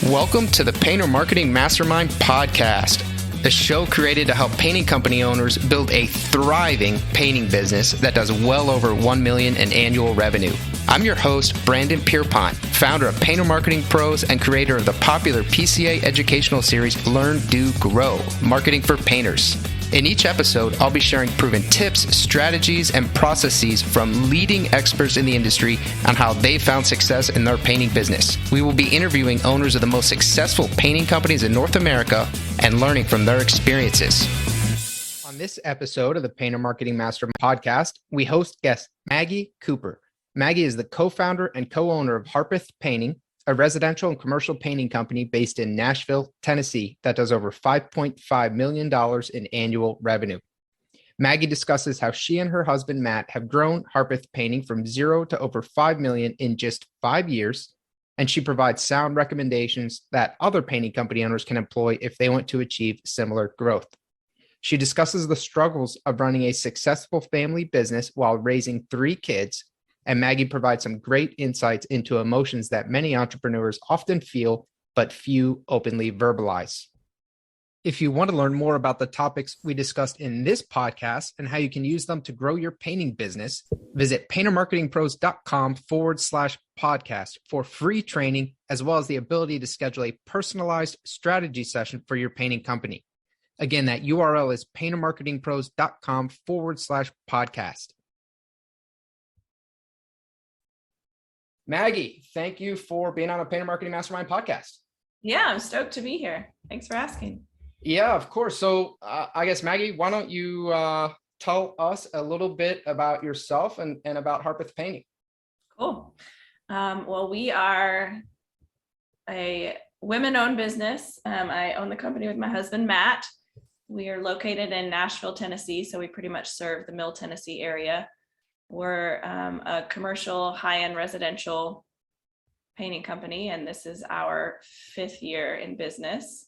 Welcome to the Painter Marketing Mastermind podcast, a show created to help painting company owners build a thriving painting business that does well over $1 million in annual revenue. I'm your host, Brandon Pierpont, founder of Painter Marketing Pros and creator of the popular PCA educational series Learn, Do, Grow, Marketing for Painters. In each episode, I'll be sharing proven tips, strategies, and processes from leading experts in the industry on how they found success in their painting business. We will be interviewing owners of the most successful painting companies in North America and learning from their experiences. On this episode of the Painter Marketing Mastermind podcast, we host guest Maggie Kuyper. Maggie is the co-founder and co-owner of Harpeth Painting, a residential and commercial painting company based in Nashville, Tennessee, that does over $5.5 million in annual revenue. Maggie discusses how she and her husband, Matt, have grown Harpeth Painting from 0 to over $5 million in just 5 years, and she provides sound recommendations that other painting company owners can employ if they want to achieve similar growth. She discusses the struggles of running a successful family business while raising 3 kids, and Maggie provides some great insights into emotions that many entrepreneurs often feel, but few openly verbalize. If you want to learn more about the topics we discussed in this podcast and how you can use them to grow your painting business, visit paintermarketingpros.com/podcast for free training, as well as the ability to schedule a personalized strategy session for your painting company. Again, that URL is paintermarketingpros.com/podcast. Maggie, thank you for being on a Painter Marketing Mastermind podcast. Yeah, I'm stoked to be here. Thanks for asking. Yeah, of course. So I guess, Maggie, why don't you tell us a little bit about yourself and about Harpeth Painting? Cool. Well, we are a women-owned business. I own the company with my husband, Matt. We are located in Nashville, Tennessee, so we pretty much serve the Middle Tennessee area. We're a commercial high-end residential painting company, and this is our 5th year in business.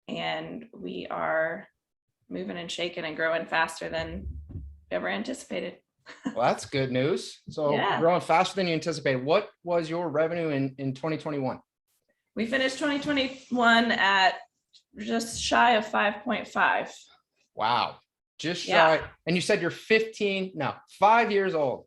And we are moving and shaking and growing faster than ever anticipated. Well, that's good news. So yeah. Growing faster than you anticipated. What was your revenue in 2021? We finished 2021 at just shy of 5.5. Wow. Just shy. Yeah. And you said you're 5 years old.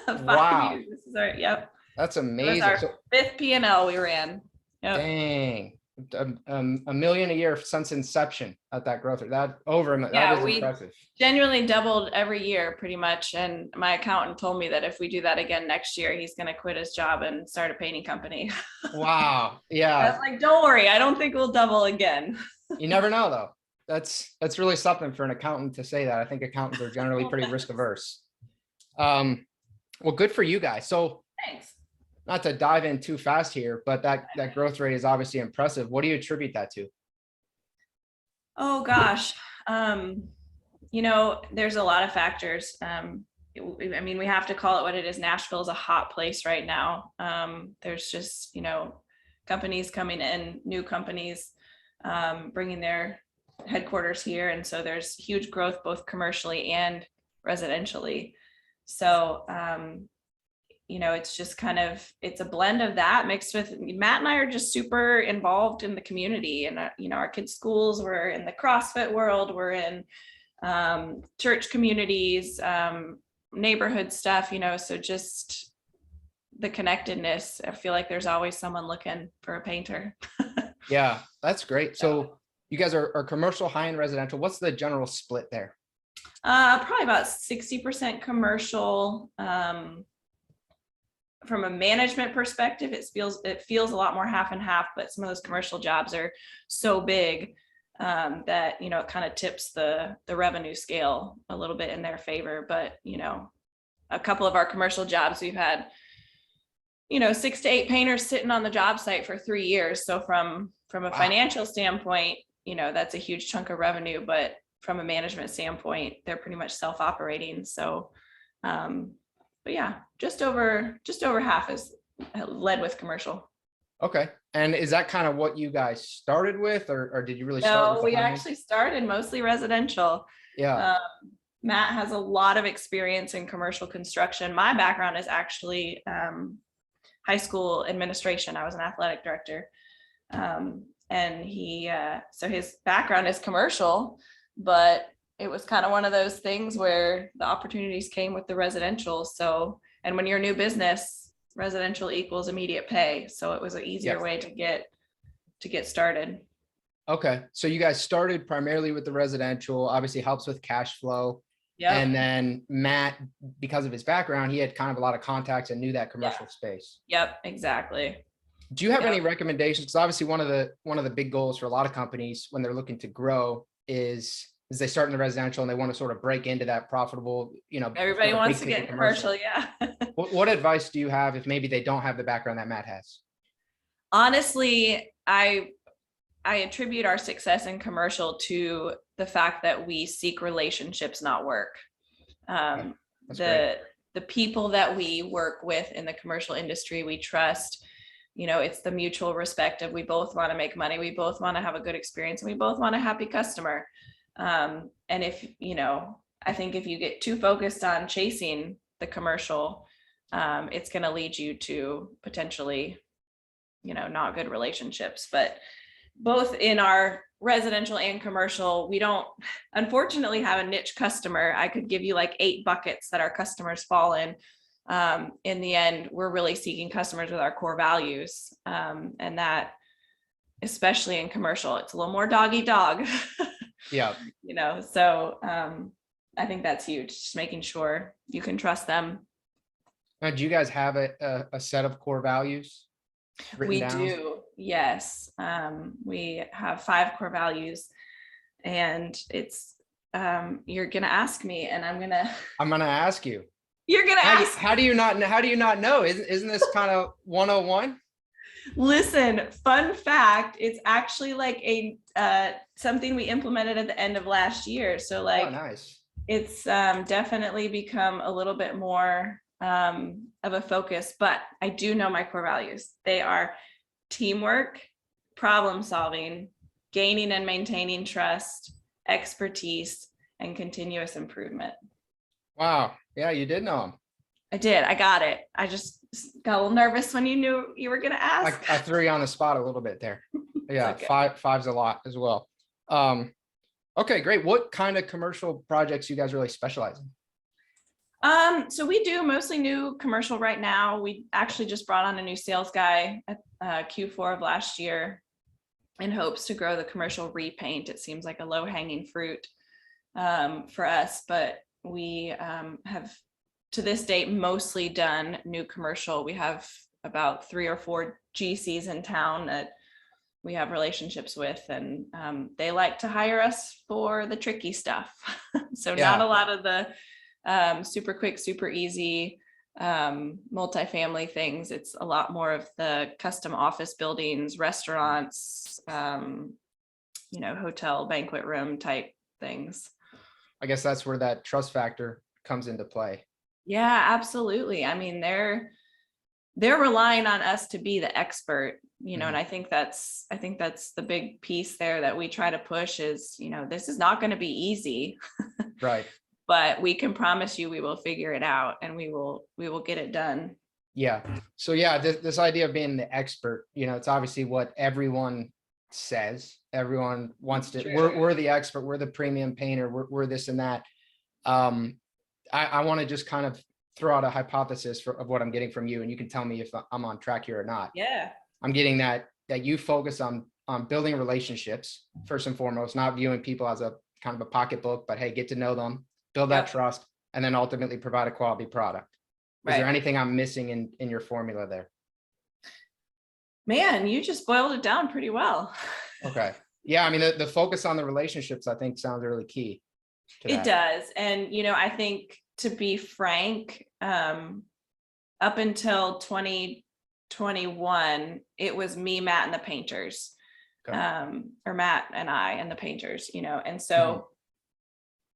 5 wow. years. This is our, yep. That's amazing. Our 5th P&L we ran. Yep. Dang. $1 million a year since inception at that growth rate. That is impressive. Genuinely doubled every year pretty much. And my accountant told me that if we do that again next year, he's going to quit his job and start a painting company. Wow. Yeah. I was like, don't worry. I don't think we'll double again. You never know though. That's really something for an accountant to say that. I think accountants are generally pretty risk averse. Well, good for you guys. So thanks. Not to dive in too fast here, but that growth rate is obviously impressive. What do you attribute that to? Oh gosh. There's a lot of factors. We have to call it what it is. Nashville is a hot place right now. There's just, companies coming in, new companies, bringing their headquarters here. And so there's huge growth, both commercially and residentially. So, it's just it's a blend of that mixed with Matt and I are just super involved in the community, and, our kids' schools, we're in the CrossFit world, we're in church communities, neighborhood stuff, so just the connectedness. I feel like there's always someone looking for a painter. Yeah, that's great. So you guys are commercial, high-end residential. What's the general split there? Probably about 60% commercial. From a management perspective, it feels a lot more half and half, but some of those commercial jobs are so big that, it kind of tips the revenue scale a little bit in their favor. But, a couple of our commercial jobs, we've had, 6 to 8 painters sitting on the job site for 3 years. So from a financial standpoint, that's a huge chunk of revenue, but from a management standpoint, they're pretty much self-operating. So, but yeah, just over half is led with commercial. Okay. And is that kind of what you guys started with, or did you really start with? No, we actually started mostly residential. Yeah. Matt has a lot of experience in commercial construction. My background is actually high school administration. I was an athletic director. And so his background is commercial, but it was kind of one of those things where the opportunities came with the residential. So, and when you're a new business, residential equals immediate pay. So it was an easier way to get started. Okay. So you guys started primarily with the residential, obviously helps with cash flow. Yeah. And then Matt, because of his background, he had kind of a lot of contacts and knew that commercial space. Yep, exactly. Do you have any recommendations? Because obviously one of the big goals for a lot of companies when they're looking to grow is they start in the residential and they want to sort of break into that profitable, everybody wants to get commercial. Yeah. What advice do you have if maybe they don't have the background that Matt has? Honestly, I attribute our success in commercial to the fact that we seek relationships, not work. The people that we work with in the commercial industry, we trust. It's the mutual respect of we both want to make money, we both want to have a good experience, and we both want a happy customer. And if, I think if you get too focused on chasing the commercial, it's going to lead you to potentially, not good relationships. But both in our residential and commercial, we don't unfortunately have a niche customer. I could give you like 8 buckets that our customers fall in. In the end, we're really seeking customers with our core values. And that, especially in commercial, it's a little more dog eat dog. Yeah. So I think that's huge. Just making sure you can trust them. Now, do you guys have a set of core values? We do. Yes. We have 5 core values, and it's, you're going to ask me, and I'm going to ask you. You're going to ask. How do you not know? Isn't this kind of 101? Listen, fun fact, it's actually like a something we implemented at the end of last year. So like, oh, nice. It's definitely become a little bit more of a focus, but I do know my core values. They are teamwork, problem solving, gaining and maintaining trust, expertise, and continuous improvement. Wow. Yeah, you did know them. I did. I got it. I just got a little nervous when you knew you were going to ask. I threw you on the spot a little bit there. Yeah, okay. Five's a lot as well. Okay, great. What kind of commercial projects you guys really specialize in? So we do mostly new commercial right now. We actually just brought on a new sales guy at Q4 of last year in hopes to grow the commercial repaint. It seems like a low-hanging fruit for us, but we have to this date mostly done new commercial. We have about 3 or 4 GCs in town that we have relationships with, and they like to hire us for the tricky stuff. So not a lot of the super quick, super easy multifamily things. It's a lot more of the custom office buildings, restaurants, hotel banquet room type things. I guess that's where that trust factor comes into play. Yeah, absolutely. I mean, they're relying on us to be the expert, and I think that's the big piece there that we try to push is, this is not going to be easy. Right. But we can promise you we will figure it out, and we will get it done. Yeah. So yeah, this idea of being the expert, it's obviously what everyone says. Everyone wants to, we're the expert, we're the premium painter, we're this and that. I want to just kind of throw out a hypothesis of what I'm getting from you, and you can tell me if I'm on track here or not. Yeah. I'm getting that you focus on building relationships first and foremost, not viewing people as a kind of a pocketbook, but hey, get to know them, build that trust, and then ultimately provide a quality product. Is there anything I'm missing in your formula there? Man, you just boiled it down pretty well. Okay. Yeah. I mean, the focus on the relationships, I think, sounds really key. It does. And, I think, to be frank, up until 2021, it was me, Matt, and the painters, or Matt and I and the painters, and so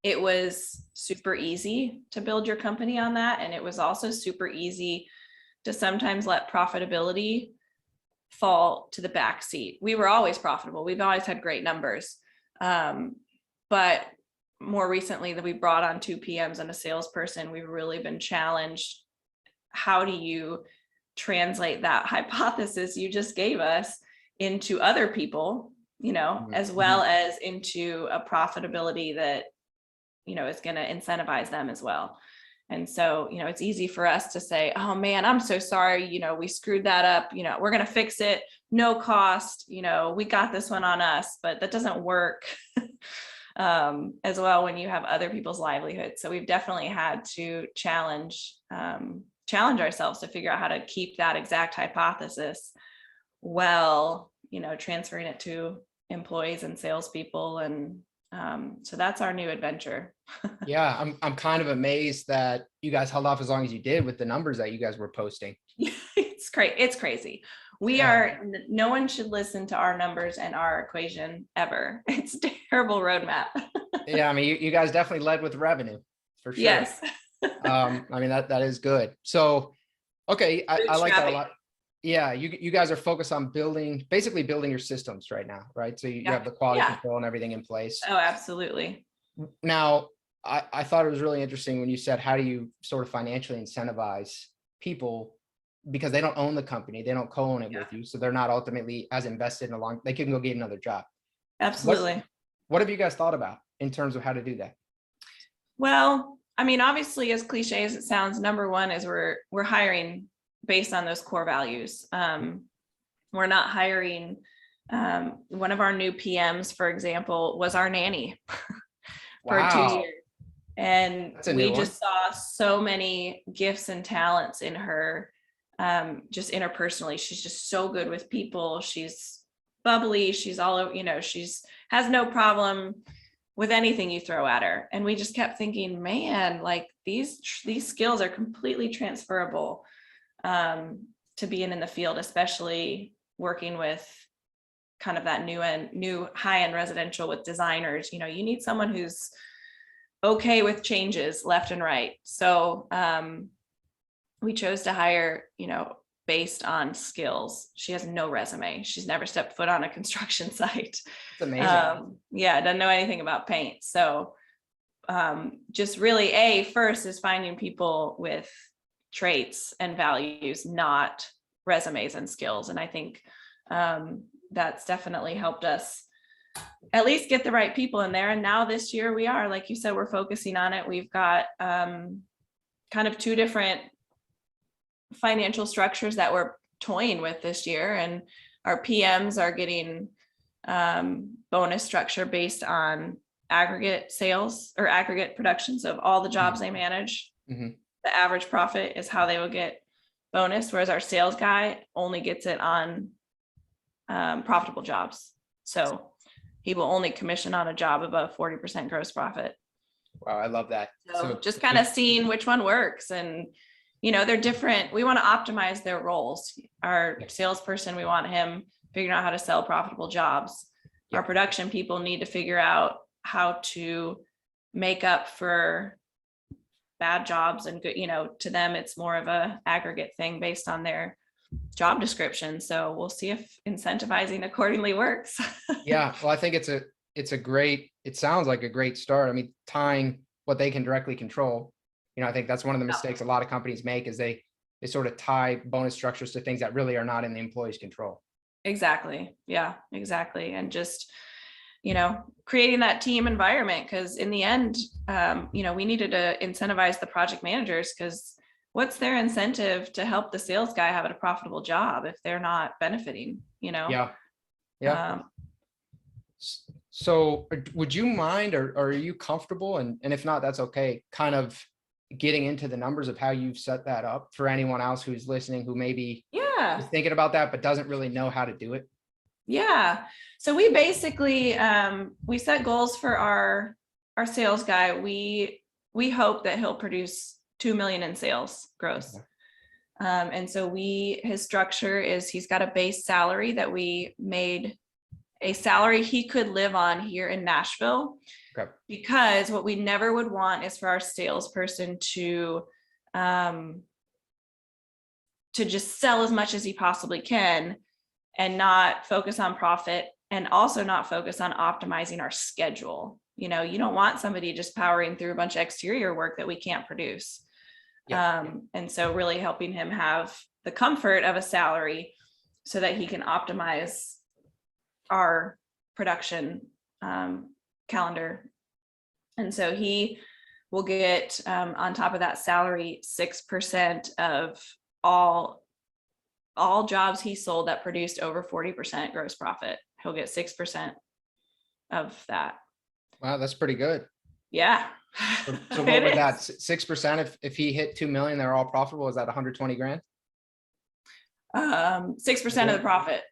it was super easy to build your company on that. And it was also super easy to sometimes let profitability fall to the back seat. We were always profitable. We've always had great numbers. But more recently that we brought on 2 PMs and a salesperson, we've really been challenged. How do you translate that hypothesis you just gave us into other people, as well as into a profitability that, is going to incentivize them as well. And so, it's easy for us to say, oh man, I'm so sorry, we screwed that up, we're going to fix it, no cost, we got this one on us, but that doesn't work as well when you have other people's livelihoods. So we've definitely had to challenge ourselves to figure out how to keep that exact hypothesis while, transferring it to employees and salespeople. And so that's our new adventure. Yeah, I'm kind of amazed that you guys held off as long as you did with the numbers that you guys were posting. It's crazy. No one should listen to our numbers and our equation ever. It's a terrible roadmap. Yeah, I mean, you guys definitely led with revenue for sure. Yes. I mean, that is good. So, okay, I like that a lot. Yeah, you guys are focused on basically building your systems right now, right? So you have the quality control and everything in place. Oh, absolutely. Now, I thought it was really interesting when you said, how do you sort of financially incentivize people, because they don't own the company, they don't co-own it with you, so they're not ultimately as invested they can go get another job. Absolutely. What have you guys thought about in terms of how to do that? Well, I mean, obviously, as cliche as it sounds, number one is we're hiring based on those core values. We're not hiring. One of our new PMs, for example, was our nanny for 2 years. And we just saw so many gifts and talents in her, just interpersonally. She's just so good with people. She's bubbly. She's all over, she's has no problem with anything you throw at her. And we just kept thinking, man, like these skills are completely transferable to being in the field, especially working with kind of that new high-end residential with designers. You need someone who's okay with changes left and right. So we chose to hire, based on skills. She has no resume. She's never stepped foot on a construction site. It's amazing. Doesn't know anything about paint. So just really first is finding people with traits and values, not resumes and skills. And I think that's definitely helped us at least get the right people in there. And now this year we are, like you said, we're focusing on it. We've got kind of two different financial structures that we're toying with this year. And our PMs are getting bonus structure based on aggregate sales or aggregate productions of all the jobs they manage. Mm-hmm. The average profit is how they will get bonus, whereas our sales guy only gets it on profitable jobs. So he will only commission on a job above 40% gross profit. Wow, I love that. So just kind of seeing which one works. And, they're different. We want to optimize their roles. Our salesperson, we want him figuring out how to sell profitable jobs. Our production people need to figure out how to make up for bad jobs and good, to them, it's more of a aggregate thing based on their job description. So we'll see if incentivizing accordingly works. Yeah. Well, I think it sounds like a great start. I mean, tying what they can directly control, I think that's one of the mistakes a lot of companies make is they sort of tie bonus structures to things that really are not in the employee's control. Exactly. Yeah, exactly. And just, creating that team environment, because in the end, we needed to incentivize the project managers, because what's their incentive to help the sales guy have a profitable job if they're not benefiting, Yeah. So would you mind, or are you comfortable? And if not, that's okay. Kind of getting into the numbers of how you've set that up for anyone else who's listening, who maybe is thinking about that, but doesn't really know how to do it. Yeah. So we basically, we set goals for our sales guy. We hope that he'll produce 2 million in sales gross. And so his structure is he's got a base salary that we made a salary he could live on here in Nashville. Okay. Because what we never would want is for our salesperson to just sell as much as he possibly can and not focus on profit, and also not focus on optimizing our schedule. You don't want somebody just powering through a bunch of exterior work that we can't produce. And so really helping him have the comfort of a salary so that he can optimize our production calendar. And so he will get on top of that salary 6% of all jobs he sold that produced over 40% gross profit. He'll get 6% of that. Wow, that's pretty good. Yeah. So what would that 6% if he hit 2 million, they're all profitable? Is that 120 grand? 6% of the profit.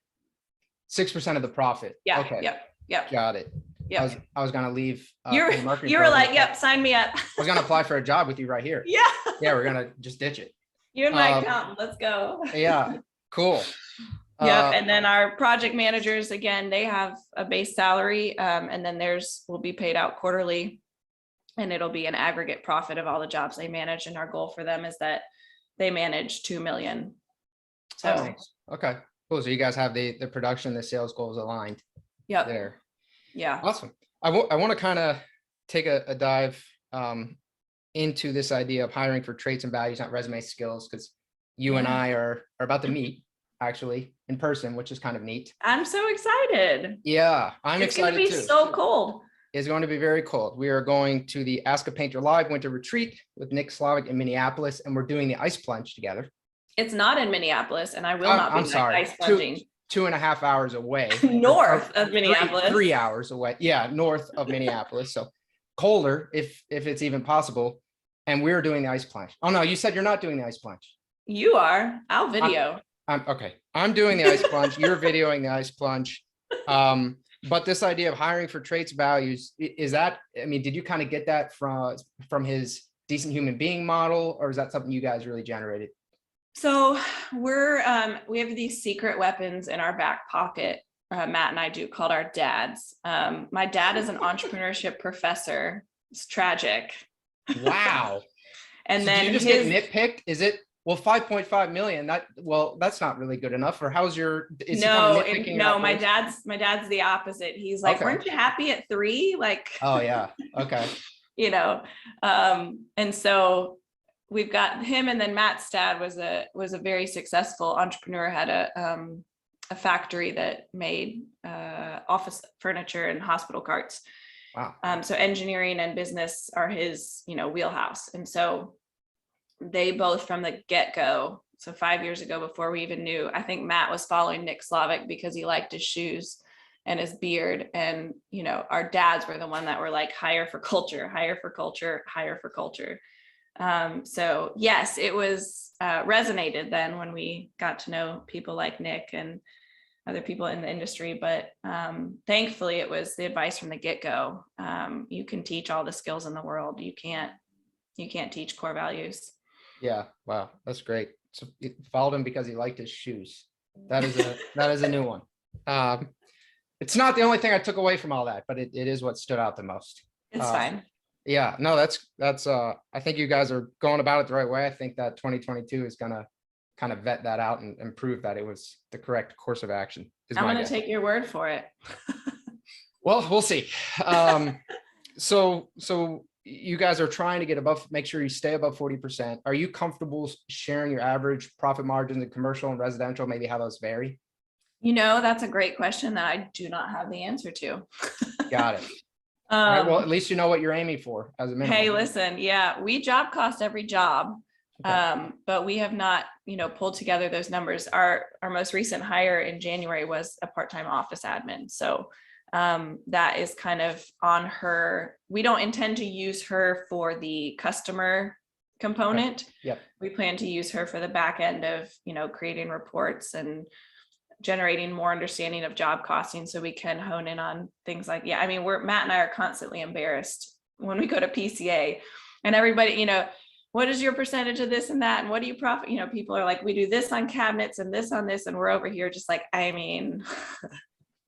6% of the profit. Yeah. Okay. Yep. Got it. Yep. I was gonna leave. You were like, yep, sign me up. I was gonna apply for a job with you right here. Yeah. Yeah, we're gonna just ditch it. You and my accountant, let's go. Yeah, cool. Yep. And then our project managers, again, they have a base salary, and then theirs will be paid out quarterly, and it'll be an aggregate profit of all the jobs they manage. And our goal for them is that they manage 2 million. So nice. Okay, cool. So you guys have the production, the sales goals aligned. Yep. There. Yeah. Awesome. I want to kind of take a dive into this idea of hiring for traits and values, not resume skills, because you and I are about to meet actually in person, which is kind of neat. I'm so excited. Yeah, I'm excited too. It's going to be so cold. It's going to be very cold. We are going to the Ask a Painter Live Winter Retreat with Nick Slavic in Minneapolis, and we're doing the ice plunge together. It's not in Minneapolis, and I will not be ice plunging. 2.5 hours away. North of Minneapolis. 3 hours away. Yeah, north of Minneapolis. So colder if it's even possible. And we're doing the ice plunge. Oh no, you said you're not doing the ice plunge. You are. I'll video. I'm okay. I'm doing the ice plunge. You're videoing the ice plunge. But this idea of hiring for traits, values, is that, I mean, did you kind of get that from his decent human being model, or is that something you guys really generated? So we have these secret weapons in our back pocket. Matt and I do, called our dads. My dad is an entrepreneurship professor. It's tragic. Wow. And so then do you just get nitpicked? Is it, well, 5.5 million, that's not really good enough. Or how's your, no, my dad's the opposite. He's like, okay, weren't you happy at 3? Like, oh yeah. Okay. You know, and so we've got him, and then Matt's dad was a very successful entrepreneur, had a factory that made office furniture and hospital carts. Wow. So engineering and business are his, wheelhouse. And so they both, from the get-go, so 5 years ago, before we even knew, I think Matt was following Nick Slavic because he liked his shoes and his beard. And, our dads were the one that were like, hire for culture, hire for culture, hire for culture. So yes, it was resonated then when we got to know people like Nick and other people in the industry. But thankfully it was the advice from the get-go. You can teach all the skills in the world. You can't teach core values. Yeah. Wow. That's great. So you followed him because he liked his shoes. That is a new one. It's not the only thing I took away from all that, but it is what stood out the most. It's fine. Yeah, no, that's I think you guys are going about it the right way. I think that 2022 is gonna kind of vet that out and prove that it was the correct course of action. I'm gonna take your word for it. Well, we'll see. So you guys are trying to make sure you stay above 40%. Are you comfortable sharing your average profit margins in commercial and residential, maybe how those vary? That's a great question that I do not have the answer to. Got it. All right, well, at least you know what you're aiming for as a minimum. Hey, listen, yeah, we job cost every job, okay. But we have not, pulled together those numbers. Our most recent hire in January was a part-time office admin. So that is kind of on her. We don't intend to use her for the customer component. Okay. Yep. We plan to use her for the back end of, creating reports and generating more understanding of job costing, so we can hone in on things like, Matt and I are constantly embarrassed when we go to PCA and everybody, what is your percentage of this and that? And what do you profit? People are like, we do this on cabinets and this on this. And we're over here just like,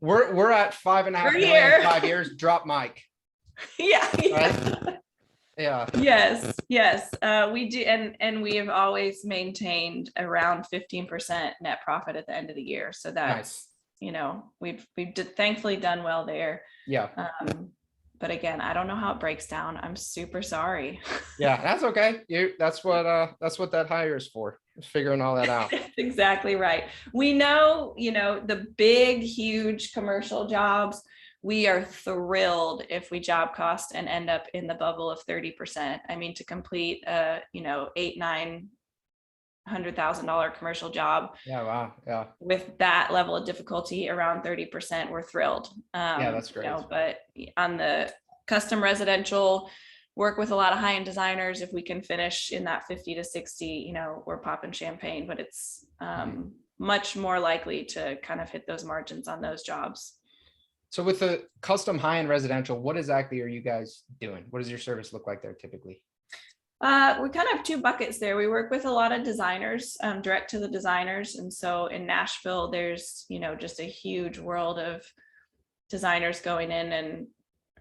we're at 5.5 million, 5 years, drop mic. Yeah. Right? Yeah. Yes. We do. And we have always maintained around 15% net profit at the end of the year. So that's, nice. We've thankfully done well there. Yeah. But again, I don't know how it breaks down. I'm super sorry. Yeah, that's okay. That's what that hire is for, is figuring all that out. Exactly right. We know, the big, huge commercial jobs, we are thrilled if we job cost and end up in the bubble of 30%. I mean, to complete a, $800,000-$900,000 commercial job. Yeah, wow. Yeah. With that level of difficulty around 30%, we're thrilled. Yeah, that's great. But on the custom residential, work with a lot of high-end designers. If we can finish in that 50 to 60, we're popping champagne, but it's much more likely to kind of hit those margins on those jobs. So with the custom high-end residential, what exactly are you guys doing? What does your service look like there typically? We kind of have two buckets there. We work with a lot of designers, direct to the designers. And so in Nashville, there's, just a huge world of designers going in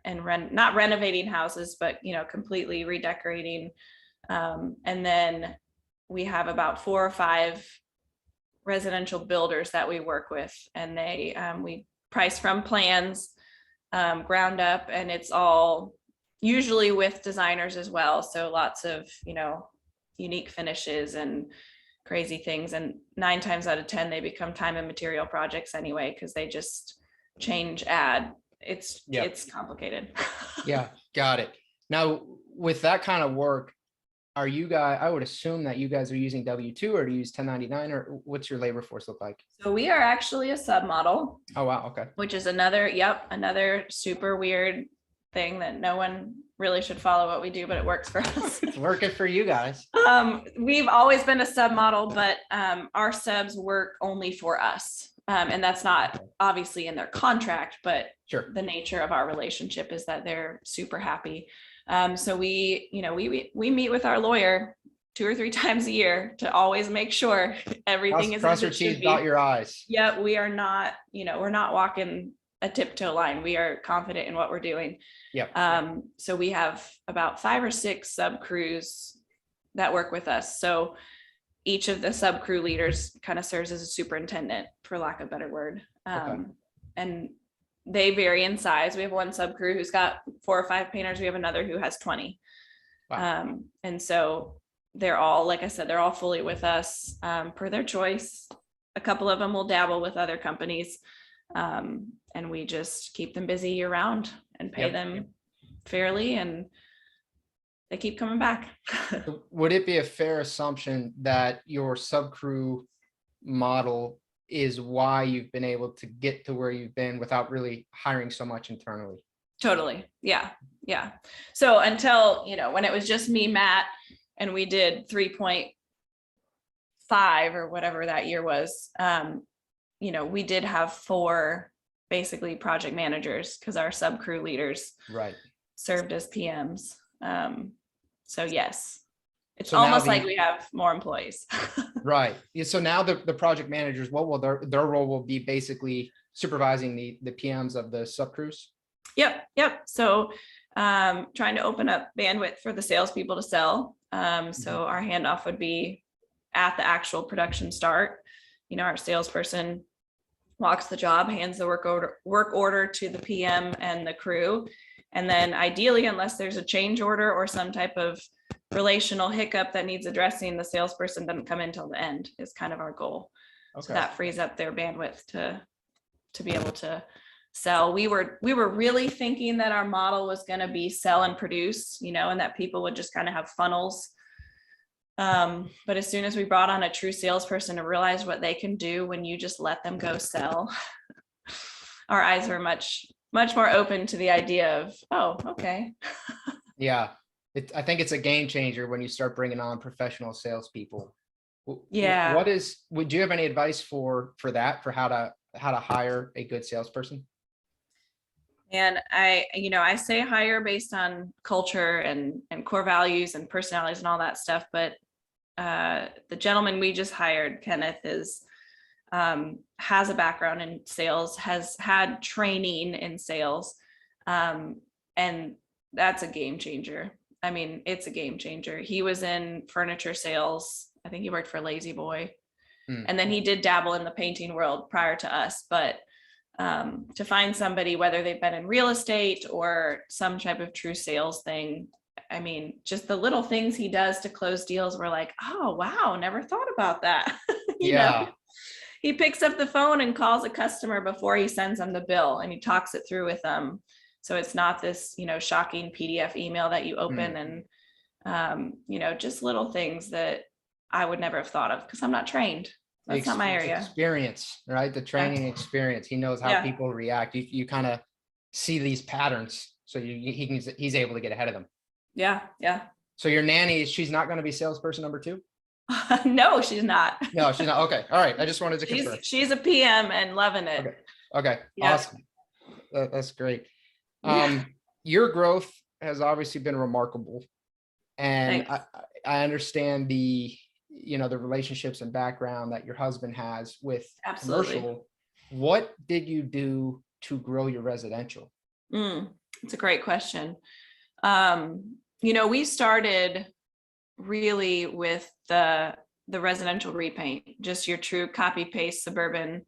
and not renovating houses, but, completely redecorating. And then we have about 4 or 5 residential builders that we work with, and we price from plans, ground up, and it's all usually with designers as well. So lots of, unique finishes and crazy things. And 9 times out of 10, they become time and material projects anyway, because they just change it's complicated. Yeah, got it. Now with that kind of work, are you guys, I would assume that you guys are using W-2 or do you use 1099, or what's your labor force look like? So we are actually a submodel. Oh, wow. Okay. Which is another super weird thing that no one really should follow what we do, but it works for us. It's working for you guys. We've always been a submodel, but our subs work only for us. And that's not obviously in their contract, but sure, the nature of our relationship is that they're super happy. So we meet with our lawyer 2 or 3 times a year to always make sure everything is cross your T's, dot your I's. Yeah, we are not, we're not walking a tiptoe line. We are confident in what we're doing. Yeah. So we have about 5 or 6 sub crews that work with us. So each of the sub crew leaders kind of serves as a superintendent, for lack of a better word. And they vary in size. We have one sub crew who's got 4 or 5 painters. We have another who has 20. Wow. And so they're all, like I said, they're all fully with us per their choice. A couple of them will dabble with other companies. And we just keep them busy year round and pay them fairly, and they keep coming back. Would it be a fair assumption that your sub crew model is why you've been able to get to where you've been without really hiring so much internally? Totally. Yeah. So until, when it was just me, Matt, and we did 3.5 or whatever that year was, we did have 4 basically project managers, because our sub crew leaders served as PMs. So yes, it's so almost like we have more employees. Right. So now the project managers, what will their role will be basically supervising the PMs of the sub crews? Yep. So trying to open up bandwidth for the salespeople to sell. So our handoff would be at the actual production start. Our salesperson walks the job, hands the work order to the PM and the crew. And then ideally, unless there's a change order or some type of relational hiccup that needs addressing, the salesperson doesn't come in till the end, is kind of our goal. Okay. So that frees up their bandwidth to be able to sell. We were really thinking that our model was going to be sell and produce, and that people would just kind of have funnels. But as soon as we brought on a true salesperson and realized what they can do when you just let them go sell, our eyes were much more open to the idea of, oh, okay. Yeah. I think it's a game changer when you start bringing on professional salespeople. Yeah. Would you have any advice for that, for how to hire a good salesperson? And I say hire based on culture and core values and personalities and all that stuff. But the gentleman we just hired, Kenneth, has a background in sales, has had training in sales. And that's a game changer. I mean, it's a game changer. He was in furniture sales. I think he worked for Lazy Boy. And then he did dabble in the painting world prior to us, but to find somebody, whether they've been in real estate or some type of true sales thing. I mean, just the little things he does to close deals, we're like, oh, wow, never thought about that. You know, he picks up the phone and calls a customer before he sends them the bill, and he talks it through with them. So it's not this, you know, shocking PDF email that you open and, you know, just little things that I would never have thought of because I'm not trained. That's not my area. Experience, right? The training experience. He knows how people react. You kind of see these patterns, so he's able to get ahead of them. Yeah. So your nanny, she's not going to be salesperson number 2? No, she's not. No, she's not. Okay. All right. I just wanted to confirm. She's a PM and loving it. Okay. Yeah. Awesome. That's great. Your growth has obviously been remarkable. And I understand the relationships and background that your husband has with commercial. What did you do to grow your residential? It's a great question. You know, we started really with the residential repaint, just your true copy paste suburban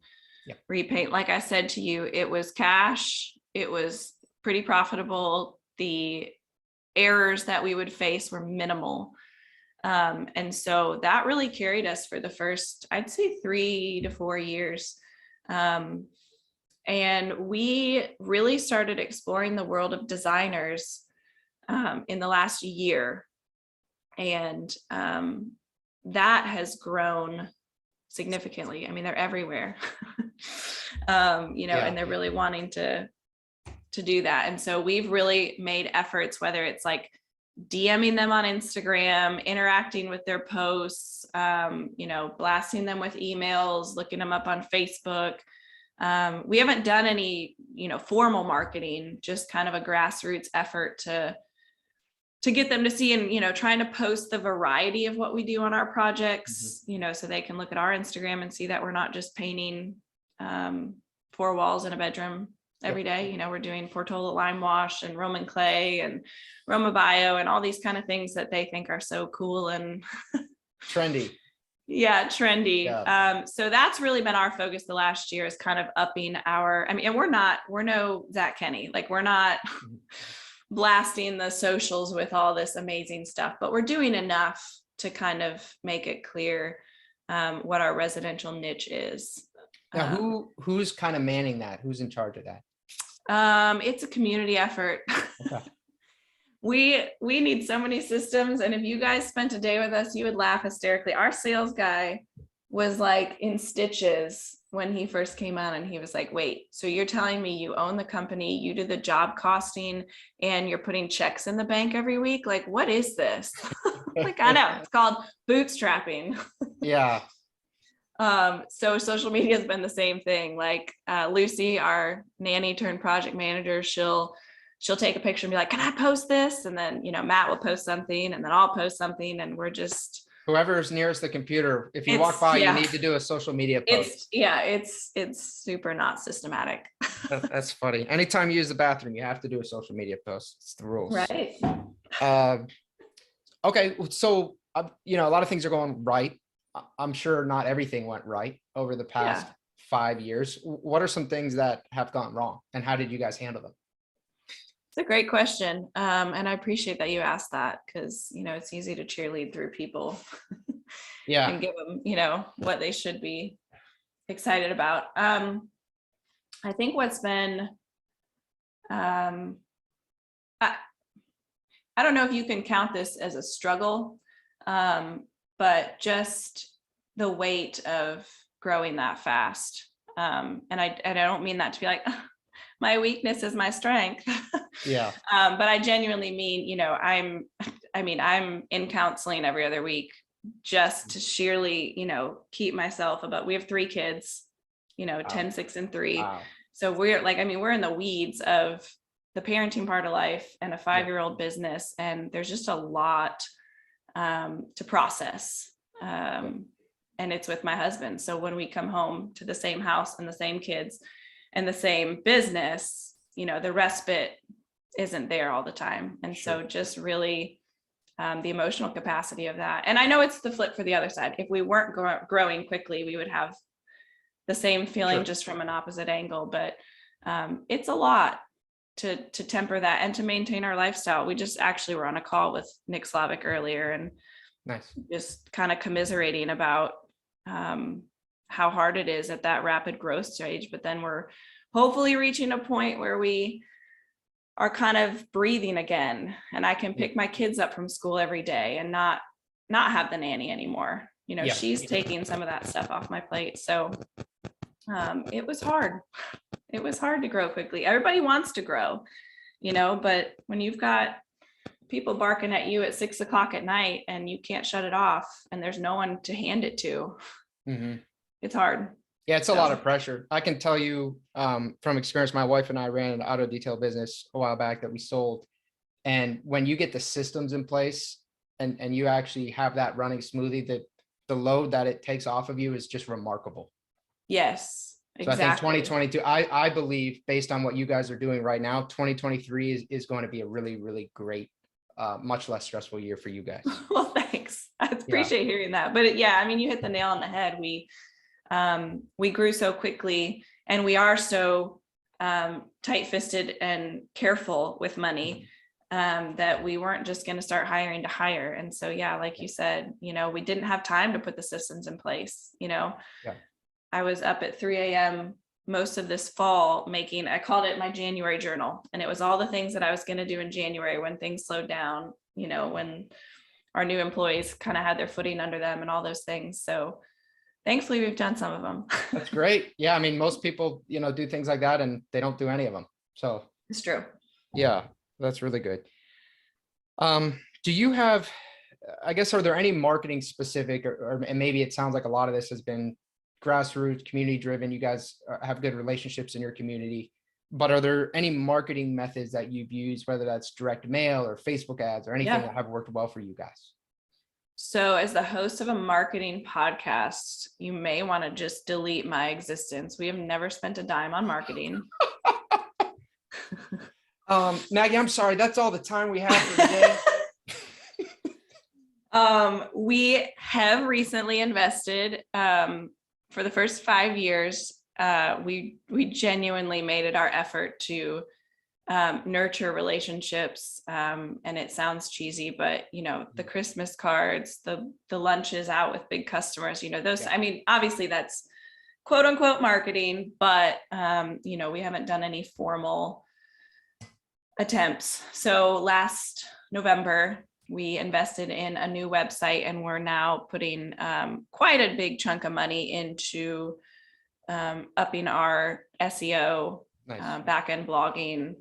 repaint. Like I said to you, it was cash. It was pretty profitable. The errors that we would face were minimal. And so that really carried us for the first, I'd say 3 to 4 years. And we really started exploring the world of designers in the last year. And that has grown significantly. I mean, they're everywhere, and they're really wanting to do that. And so we've really made efforts, whether it's like DMing them on Instagram, interacting with their posts, blasting them with emails, looking them up on Facebook. We haven't done any, formal marketing, just kind of a grassroots effort to get them to see, and, trying to post the variety of what we do on our projects, so they can look at our Instagram and see that we're not just painting 4 walls in a bedroom every day. We're doing Portola lime wash and Roman clay and Roma bio and all these kind of things that they think are so cool and trendy. Yeah, trendy. Yeah. So that's really been our focus the last year, is kind of upping and we're no Zach Kenny, like we're not blasting the socials with all this amazing stuff, but we're doing enough to kind of make it clear what our residential niche is. Now, who's kind of manning that? Who's in charge of that? It's a community effort. Okay. We need so many systems, and if you guys spent a day with us, you would laugh hysterically. Our sales guy was like in stitches when he first came on, and he was like, wait, so you're telling me you own the company, you do the job costing, and you're putting checks in the bank every week? Like, what is this? Like, I know, it's called bootstrapping. Yeah. So social media has been the same thing. Like Lucy, our nanny turned project manager, she'll take a picture and be like, can I post this? And then, Matt will post something, and then I'll post something, and we're just whoever's nearest the computer. If you walk by, you need to do a social media post. It's super not systematic. That's funny. Anytime you use the bathroom, you have to do a social media post. It's the rules. Right. Okay. So, a lot of things are going right. I'm sure not everything went right over the past 5 years. What are some things that have gone wrong, and how did you guys handle them? It's a great question. And I appreciate that you asked that, because, it's easy to cheerlead through people and give them, what they should be excited about. I think what's been, I don't know if you can count this as a struggle, but just the weight of growing that fast. And I don't mean that to be like, my weakness is my strength. Yeah. But I genuinely mean, I'm in counseling every other week just to sheerly, keep myself above. We have 3 kids, 10, 6, and 3. Wow. So we're in the weeds of the parenting part of life and a 5-year-old business. And there's just a lot to process. And it's with my husband. So when we come home to the same house and the same kids and the same business, the respite isn't there all the time. And so just really the emotional capacity of that. And I know it's the flip for the other side. If we weren't growing quickly, we would have the same feeling, Sure. just from an opposite angle. But it's a lot to temper that and to maintain our lifestyle. We just actually were on a call with Nick Slavic earlier, and Nice. just kind of commiserating about how hard it is at that rapid growth stage. But then we're hopefully reaching a point where we are kind of breathing again, and I can pick my kids up from school every day and not have the nanny anymore. You know, Yeah. she's taking some of that stuff off my plate. So it was hard. It was hard to grow quickly. Everybody wants to grow, you know, but when you've got people barking at you at 6 o'clock at night and you can't shut it off and there's no one to hand it to, it's hard. Yeah, it's a lot of pressure. I can tell you from experience, my wife and I ran an auto detail business a while back that we sold. And when you get the systems in place and you actually have that running smoothly, the load that it takes off of you is just remarkable. Yes, So exactly. I think 2022, I believe, based on what you guys are doing right now, 2023 is going to be a really, really great, much less stressful year for you guys. Well, thanks. I appreciate hearing that. But yeah, I mean, you hit the nail on the head. We grew so quickly, and we are so tight-fisted and careful with money that we weren't just going to start hiring to hire. And so, yeah, like you said, you know, we didn't have time to put the systems in place. You know, I was up at 3 a.m. most of this fall I called it my January journal. And it was all the things that I was going to do in January when things slowed down, you know, when our new employees kind of had their footing under them and all those things. So thankfully we've done some of them. That's great. Yeah. I mean, most people, you know, do things like that and they don't do any of them. So It's true. yeah, that's really good. Do you have, I guess, are there any marketing specific and maybe it sounds like a lot of this has been grassroots, community driven. You guys have good relationships in your community, but are there any marketing methods that you've used, whether that's direct mail or Facebook ads or anything that have worked well for you guys? So as the host of a marketing podcast, you may want to just delete my existence. We have never spent a dime on marketing. Maggie, I'm sorry. That's all the time we have for today. We have recently invested for the first 5 years. We genuinely made it our effort to nurture relationships. And it sounds cheesy, but you know, the Christmas cards, the lunches out with big customers, you know, those, I mean, obviously that's quote unquote marketing, but you know, we haven't done any formal attempts. So last November, we invested in a new website, and we're now putting quite a big chunk of money into upping our SEO, back-end blogging,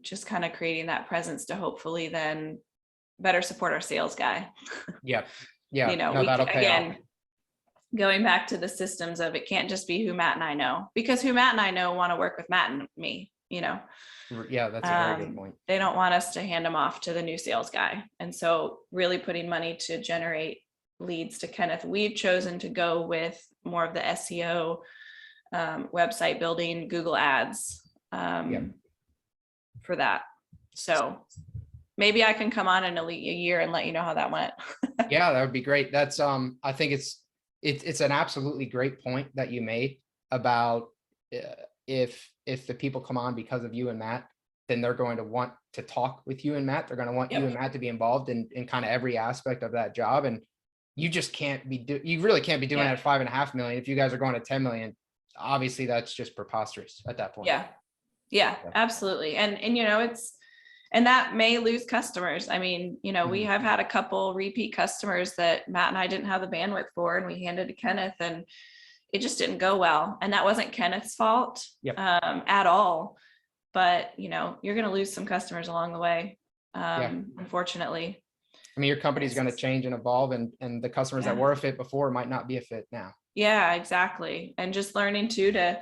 just kind of creating that presence to hopefully then better support our sales guy. Yeah. You know, again, going back to the systems of it can't just be who Matt and I know, because who Matt and I know want to work with Matt and me, you know. Yeah, that's a very good point. They don't want us to hand them off to the new sales guy. And so really putting money to generate leads to Kenneth. We've chosen to go with more of the SEO, website building, Google ads for that. So maybe I can come on in a year and let you know how that went. Yeah, that would be great. That's I think it's an absolutely great point that you made about if the people come on because of you and Matt, then they're going to want to talk with you and Matt. They're going to want you and Matt to be involved in kind of every aspect of that job. And you just can't be, you really can't be doing it at 5.5 million. If you guys are going to 10 million, obviously that's just preposterous at that point. Yeah, absolutely. And, you know, and that may lose customers. I mean, you know, we have had a couple repeat customers that Matt and I didn't have the bandwidth for, and we handed to Kenneth, and it just didn't go well. And that wasn't Kenneth's fault at all. But, you know, you're going to lose some customers along the way, unfortunately. I mean, your company's going to change and evolve, and the customers that were a fit before might not be a fit now. Yeah, exactly. And just learning too to,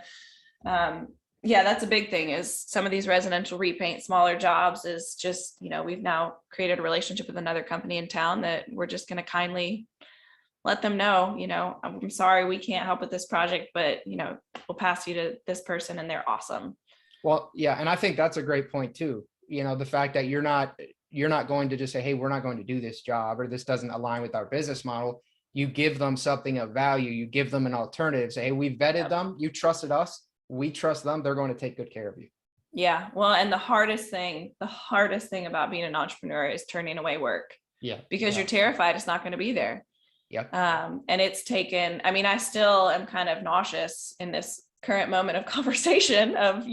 that's a big thing, is some of these residential repaint, smaller jobs, is just, you know, we've now created a relationship with another company in town that we're just going to kindly let them know, you know, I'm sorry, we can't help with this project, but, you know, we'll pass you to this person and they're awesome. Well, yeah. And I think that's a great point too. You know, the fact that you're not going to just say, hey, we're not going to do this job, or this doesn't align with our business model. you give them something of value, you give them an alternative, say, hey, we vetted them, you trusted us, we trust them, they're going to take good care of you. Yeah. Well, and the hardest thing about being an entrepreneur is turning away work. Yeah. Because you're terrified it's not going to be there. Yep. And it's taken, I mean, I still am kind of nauseous in this current moment of conversation of,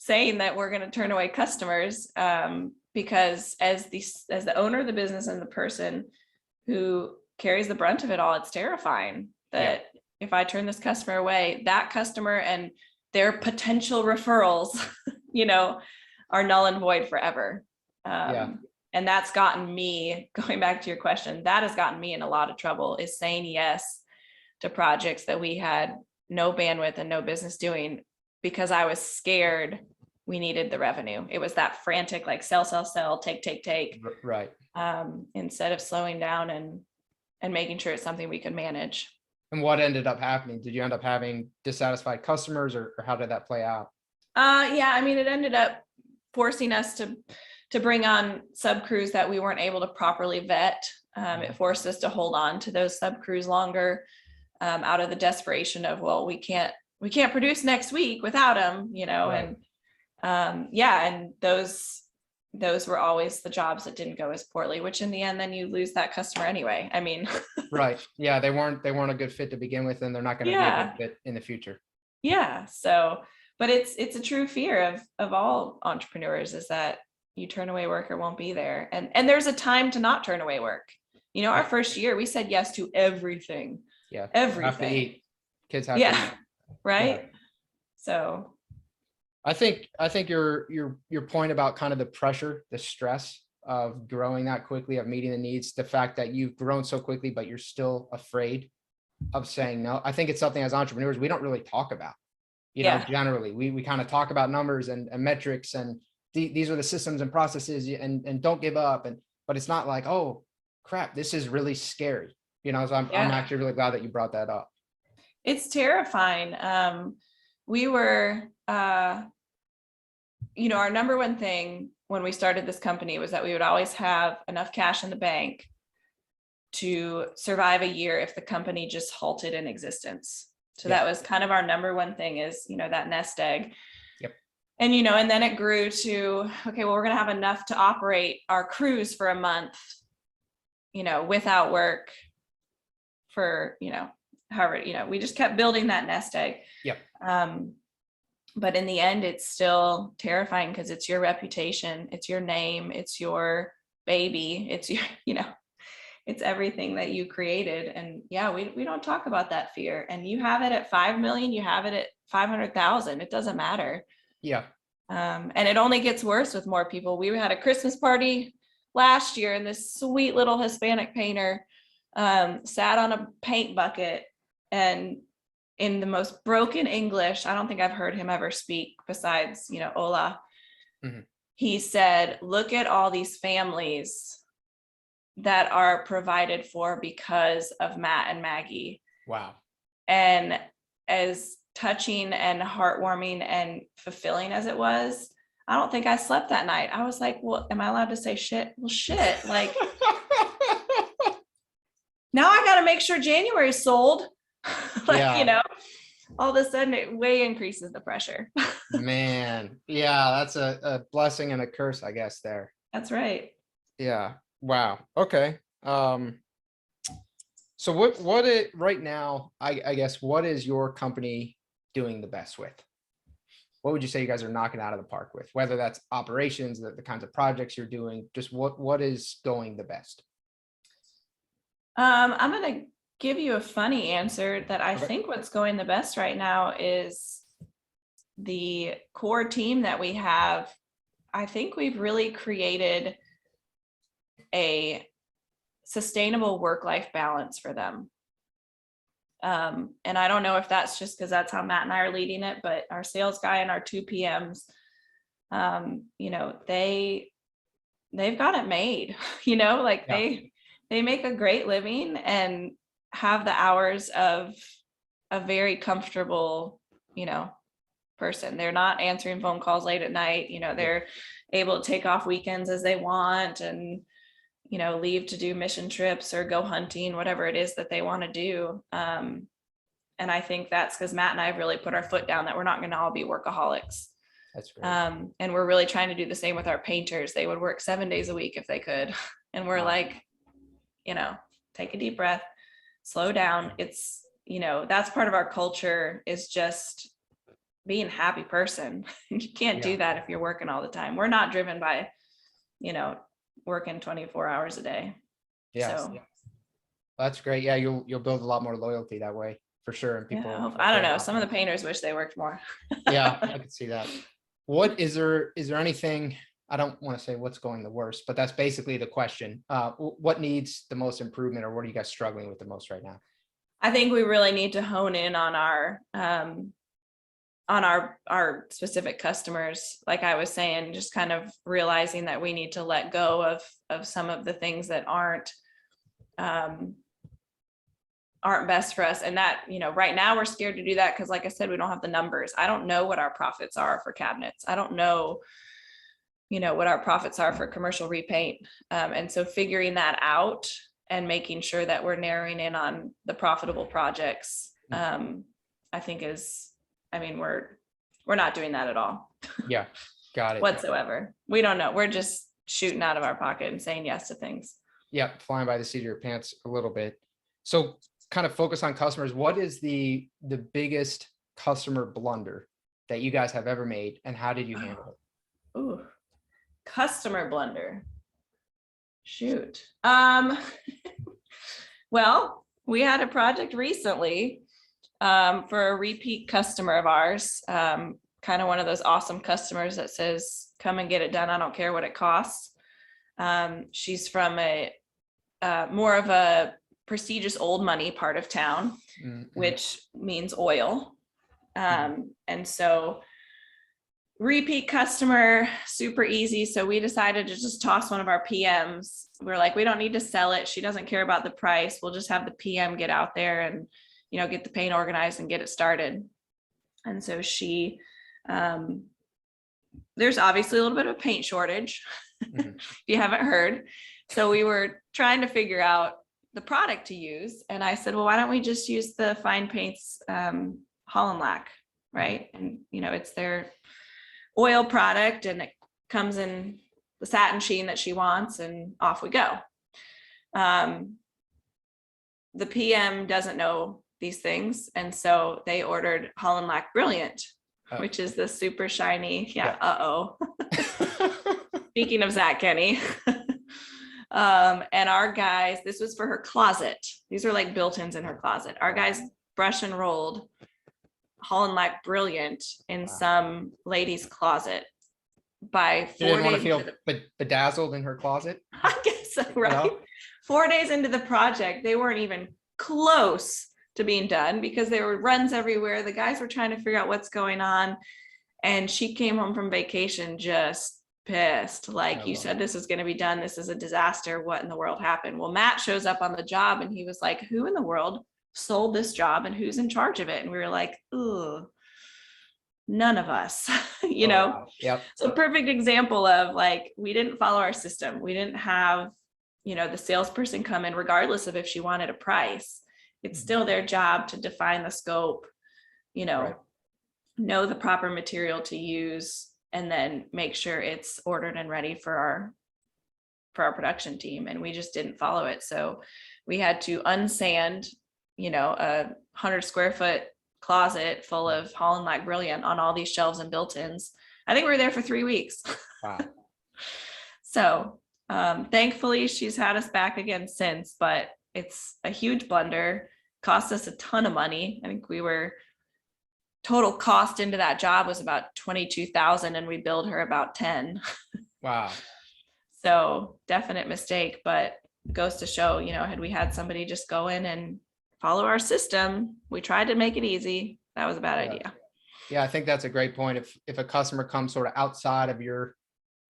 saying that we're going to turn away customers, because as the owner of the business and the person who carries the brunt of it all, it's terrifying that if I turn this customer away, that customer and their potential referrals, are null and void forever. And that's gotten me, going back to your question, that has gotten me in a lot of trouble, is saying yes to projects that we had no bandwidth and no business doing because I was scared we needed the revenue. It was that frantic, like sell, take. Right. Instead of slowing down and making sure it's something we could manage. And what ended up happening? Did you end up having dissatisfied customers, or how did that play out? Yeah, I mean, it ended up forcing us to bring on sub crews that we weren't able to properly vet. It forced us to hold on to those sub crews longer, out of the desperation of, well, we can't produce next week without them, right. And and those were always the jobs that didn't go as poorly, which in the end, then you lose that customer anyway. I mean, right. Yeah. They weren't a good fit to begin with, and they're not going to be a good fit in the future. Yeah. So, but it's a true fear of all entrepreneurs, is that you turn away work, it won't be there. And there's a time to not turn away work. Our first year, we said yes to everything. Yeah. Everything. Have to eat. Kids have to eat. Right. Yeah. So I think your point about kind of the pressure, the stress of growing that quickly, of meeting the needs, the fact that you've grown so quickly, but you're still afraid of saying no. I think it's something as entrepreneurs, we don't really talk about, generally we kind of talk about numbers and metrics, and these are the systems and processes, and don't give up. But it's not like, oh crap, this is really scary. So I'm actually really glad that you brought that up. It's terrifying. We were, our number one thing when we started this company was that we would always have enough cash in the bank to survive a year if the company just halted in existence. So that was kind of our number one thing, is, that nest egg. Yep. And, and then it grew to, okay, well, we're going to have enough to operate our crews for a month, without work for, however, we just kept building that nest egg. Yep. But in the end, it's still terrifying, because it's your reputation, it's your name, it's your baby, it's your, it's everything that you created. And we don't talk about that fear. And you have it at 5 million, you have it at 500,000, it doesn't matter. Yeah. And it only gets worse with more people. We had a Christmas party last year, and this sweet little Hispanic painter sat on a paint bucket, and in the most broken English, I don't think I've heard him ever speak besides, hola. Mm-hmm. He said, look at all these families that are provided for because of Matt and Maggie. Wow. And as touching and heartwarming and fulfilling as it was, I don't think I slept that night. I was like, well, am I allowed to say shit? Well, shit. Like, now I got to make sure January's sold. All of a sudden it way increases the pressure. Man. Yeah. That's a blessing and a curse, I guess, there. That's right. Yeah. Wow. Okay. So what it right now, I guess, what is your company doing the best with? What would you say you guys are knocking out of the park with, whether that's operations, the kinds of projects you're doing, just what is going the best? I'm going to give you a funny answer that I think what's going the best right now is the core team that we have. I think we've really created a sustainable work-life balance for them. And I don't know if that's just because that's how Matt and I are leading it, but our sales guy and our 2 PMs, they've got it made, they make a great living and have the hours of a very comfortable, person. They're not answering phone calls late at night. They're able to take off weekends as they want. And, leave to do mission trips or go hunting, whatever it is that they want to do. And I think that's because Matt and I have really put our foot down that we're not going to all be workaholics. That's great. And we're really trying to do the same with our painters. They would work 7 days a week if they could. And we're like, take a deep breath, slow down. It's, that's part of our culture, is just being a happy person. You can't do that if you're working all the time. We're not driven by, working 24 hours a day. Yes. So, that's great. Yeah. You'll build a lot more loyalty that way for sure. And people, I don't know. Some of the painters wish they worked more. Yeah, I could see that. What is there anything, I don't want to say what's going the worst, but that's basically the question. What needs the most improvement, or what are you guys struggling with the most right now? I think we really need to hone in on our specific customers. Like I was saying, just kind of realizing that we need to let go of some of the things that aren't best for us. And that, right now we're scared to do that because, like I said, we don't have the numbers. I don't know what our profits are for cabinets. I don't know, what our profits are for commercial repaint. And so figuring that out and making sure that we're narrowing in on the profitable projects, I think we're not doing that at all. Yeah, got it. Whatsoever. We don't know. We're just shooting out of our pocket and saying yes to things. Yeah, flying by the seat of your pants a little bit. So kind of focus on customers. What is the biggest customer blunder that you guys have ever made, and how did you handle it? Ooh, customer blunder. Shoot. Well, we had a project recently for a repeat customer of ours, kind of one of those awesome customers that says, come and get it done. I don't care what it costs. She's from a more of a prestigious old money part of town, which means oil. And so repeat customer, super easy. So we decided to just toss one of our PMs. We're like, we don't need to sell it. She doesn't care about the price. We'll just have the PM get out there and, get the paint organized and get it started. And so she, there's obviously a little bit of a paint shortage, if you haven't heard. So we were trying to figure out the product to use. And I said, well, why don't we just use the Fine Paints Holland Lac, right? And, it's their oil product, and it comes in the satin sheen that she wants, and off we go. The PM doesn't know these things, and so they ordered Holland Lac Brilliant, which is the super shiny. Speaking of Zach Kenny. And our guys, this was for her closet. These are like built-ins in her closet. Our guys brush and rolled Holland Lac Brilliant in some lady's closet by 4 days. She didn't want to feel bedazzled in her closet. I guess so, right? 4 days into the project, they weren't even close to being done because there were runs everywhere. The guys were trying to figure out what's going on. And she came home from vacation just pissed. Like, you said this is going to be done. This is a disaster. What in the world happened? Well, Matt shows up on the job and he was like, who in the world sold this job and who's in charge of it? And we were like, ooh, none of us, Yep. So perfect example of like, we didn't follow our system. We didn't have, the salesperson come in regardless of if she wanted a price. It's still their job to define the scope, know the proper material to use, and then make sure it's ordered and ready for our production team. And we just didn't follow it. So we had to unsand, a 100 square foot closet full of Holland Lac Brilliant on all these shelves and built-ins. I think we were there for 3 weeks. Wow. So thankfully she's had us back again since, but it's a huge blunder, cost us a ton of money. I think total cost into that job was about 22,000 and we billed her about 10. Wow. So definite mistake, but goes to show, had we had somebody just go in and follow our system, we tried to make it easy. That was a bad idea. Yeah, I think that's a great point. If a customer comes sort of outside of your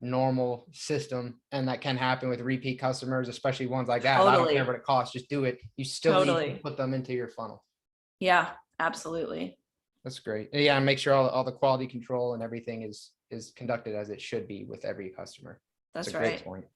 normal system, and that can happen with repeat customers, especially ones like that. Totally. I don't care what it costs, just do it. You still need to put them into your funnel. Yeah, absolutely. That's great. Yeah, and make sure all the quality control and everything is conducted as it should be with every customer. That's a right. Great point.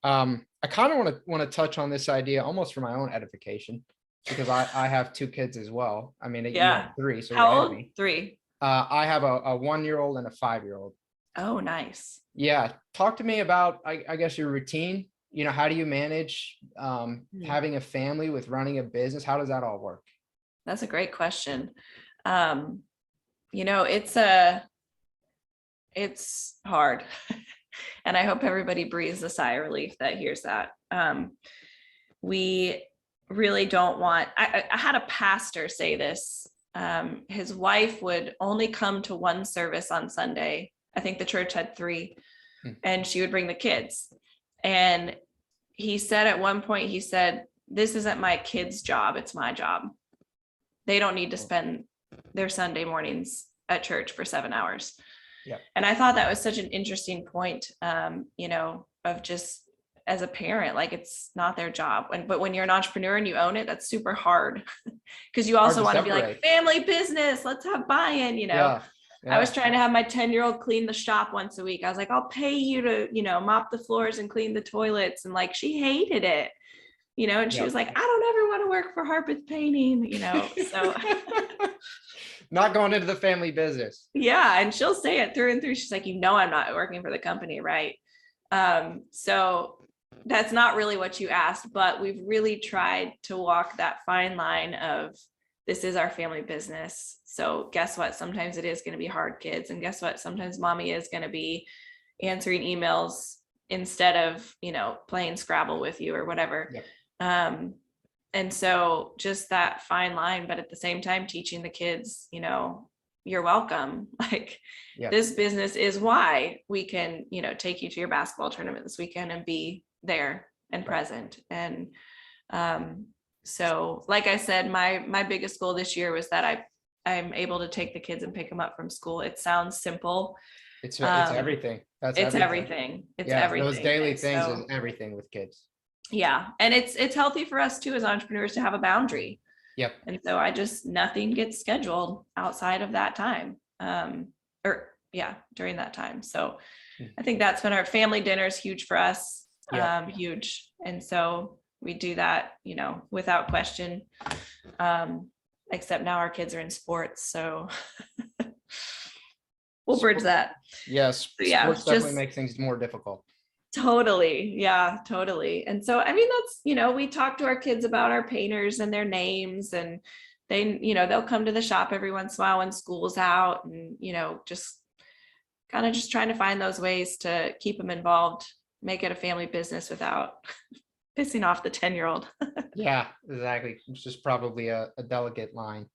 I kind of want to touch on this idea almost for my own edification, because I have two kids as well. I mean, you Yeah. have three, so you're How ahead of old? me. 3. I have a 1-year-old and a 5-year-old. Oh, nice. Yeah. Talk to me about, I guess, your routine. How do you manage having a family with running a business? How does that all work? That's a great question. It's hard. And I hope everybody breathes a sigh of relief that hears that. We really don't want, I had a pastor say this. His wife would only come to one service on Sunday. I think the church had 3, and she would bring the kids. And he said at one point, he said, "This isn't my kids' job, it's my job. They don't need to spend their Sunday mornings at church for 7 hours." Yeah. And I thought that was such an interesting point, of just as a parent, like it's not their job. But when you're an entrepreneur and you own it, that's super hard because you also want to be like, family business, let's have buy-in, Yeah. I was trying to have my 10-year-old clean the shop once a week. I was like, I'll pay you to, mop the floors and clean the toilets. And like, she hated it, and she was like, I don't ever want to work for Harpeth Painting, so. Not going into the family business. Yeah. And she'll say it through and through. She's like, I'm not working for the company. Right. So that's not really what you asked, but we've really tried to walk that fine line of, this is our family business. So guess what? Sometimes it is going to be hard, kids. And guess what? Sometimes mommy is going to be answering emails instead of, playing Scrabble with you or whatever. Yep. And so just that fine line, but at the same time, teaching the kids, you're welcome. Like, this business is why we can, take you to your basketball tournament this weekend and be there and present. And, so like I said, my biggest goal this year was that I'm able to take the kids and pick them up from school. It sounds simple. It's everything. It's everything. It's everything. Those daily things is everything with kids. Yeah. And it's healthy for us too, as entrepreneurs, to have a boundary. Yep. And so nothing gets scheduled outside of that time. During that time. So I think that's when our family dinner is huge for us. Huge. And so we do that, without question. Except now our kids are in sports. So we'll bridge that. Yes. So, sports definitely make things more difficult. Totally. Yeah, totally. And so, I mean, that's, we talk to our kids about our painters and their names, and they, they'll come to the shop every once in a while when school's out, and, just kind of just trying to find those ways to keep them involved, make it a family business without pissing off the 10-year-old. Yeah, exactly. Which is probably a delicate line.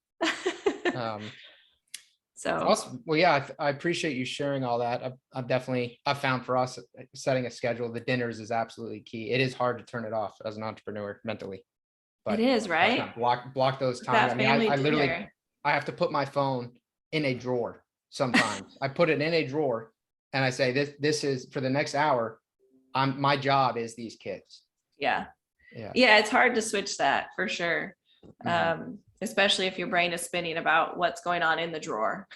So awesome. Well, yeah, I appreciate you sharing all that. I've found for us, setting a schedule, the dinners is absolutely key. It is hard to turn it off as an entrepreneur mentally. But it is, right? Block those times. I mean, I literally, I have to put my phone in a drawer sometimes. I put it in a drawer and I say, this is for the next hour. My job is these kids. Yeah. It's hard to switch that for sure. Especially if your brain is spinning about what's going on in the drawer.